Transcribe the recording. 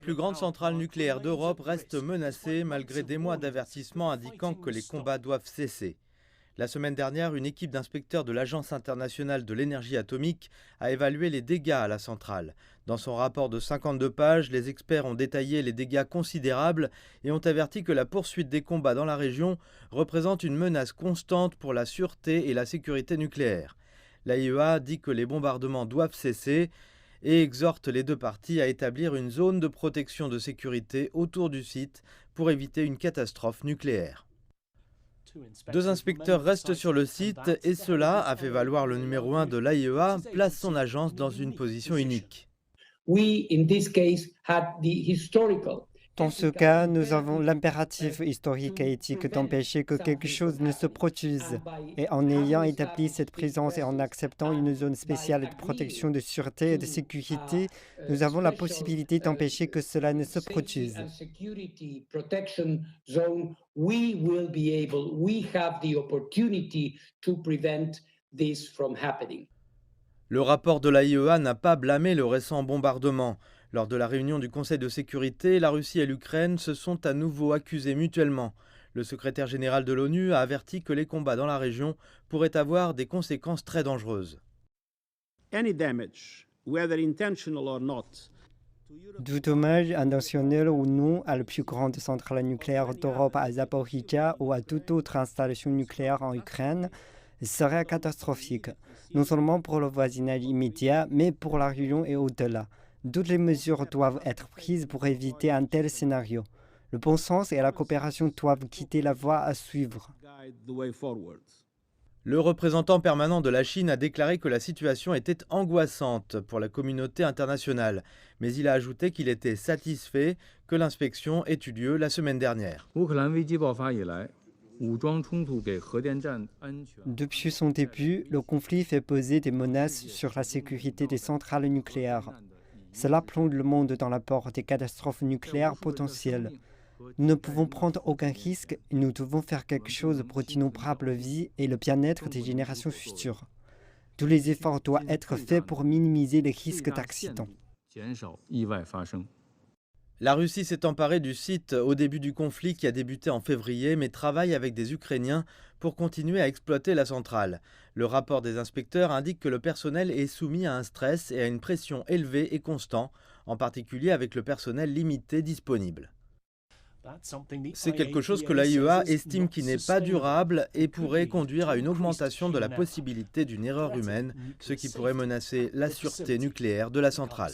La plus grande centrale nucléaire d'Europe reste menacée malgré des mois d'avertissement indiquant que les combats doivent cesser. La semaine dernière, une équipe d'inspecteurs de l'Agence internationale de l'énergie atomique a évalué les dégâts à la centrale. Dans son rapport de 52 pages, les experts ont détaillé les dégâts considérables et ont averti que la poursuite des combats dans la région représente une menace constante pour la sûreté et la sécurité nucléaire. L'AIEA dit que les bombardements doivent cesser et exhorte les deux parties à établir une zone de protection de sécurité autour du site pour éviter une catastrophe nucléaire. Deux inspecteurs restent sur le site et cela a fait valoir le numéro 1 de l'AIEA place son agence dans une position unique. Dans ce cas, nous avons l'impératif historique et éthique d'empêcher que quelque chose ne se produise. Et en ayant établi cette présence et en acceptant une zone spéciale de protection de sûreté et de sécurité, nous avons la possibilité d'empêcher que cela ne se produise. Le rapport de l'AIEA n'a pas blâmé le récent bombardement. Lors de la réunion du Conseil de sécurité, la Russie et l'Ukraine se sont à nouveau accusés mutuellement. Le secrétaire général de l'ONU a averti que les combats dans la région pourraient avoir des conséquences très dangereuses. Du dommage, intentionnel ou non, à la plus grande centrale nucléaire d'Europe à Zaporizhzhia ou à toute autre installation nucléaire en Ukraine serait catastrophique, non seulement pour le voisinage immédiat, mais pour la région et au-delà. Toutes les mesures doivent être prises pour éviter un tel scénario. Le bon sens et la coopération doivent quitter la voie à suivre. Le représentant permanent de la Chine a déclaré que la situation était angoissante pour la communauté internationale, mais il a ajouté qu'il était satisfait que l'inspection ait eu lieu la semaine dernière. Depuis son début, le conflit fait peser des menaces sur la sécurité des centrales nucléaires. Cela plonge le monde dans la peur des catastrophes nucléaires potentielles. Nous ne pouvons prendre aucun risque et nous devons faire quelque chose pour d'innombrables vies et le bien-être des générations futures. Tous les efforts doivent être faits pour minimiser les risques d'accidents. La Russie s'est emparée du site au début du conflit qui a débuté en février, mais travaille avec des Ukrainiens pour continuer à exploiter la centrale. Le rapport des inspecteurs indique que le personnel est soumis à un stress et à une pression élevée et constant, en particulier avec le personnel limité disponible. C'est quelque chose que l'AIEA estime qui n'est pas durable et pourrait conduire à une augmentation de la possibilité d'une erreur humaine, ce qui pourrait menacer la sûreté nucléaire de la centrale.